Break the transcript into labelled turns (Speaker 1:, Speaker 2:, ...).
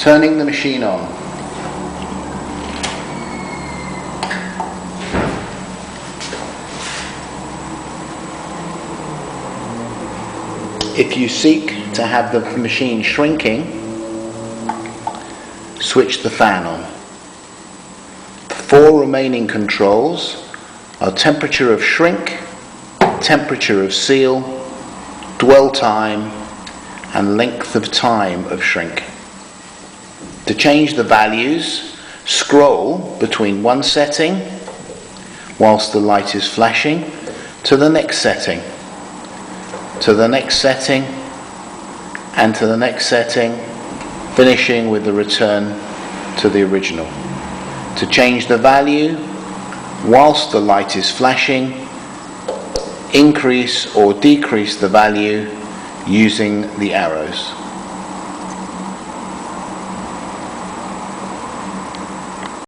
Speaker 1: Turning the machine on. If you seek to have the machine shrinking, switch the fan on. The 4 remaining controls are temperature of shrink, temperature of seal, dwell time, and length of time of shrink. To change the values, scroll between one setting whilst the light is flashing to the next setting, to the next setting, and to the next setting, finishing with the return to the original. To change the value, whilst the light is flashing, increase or decrease the value using the arrows.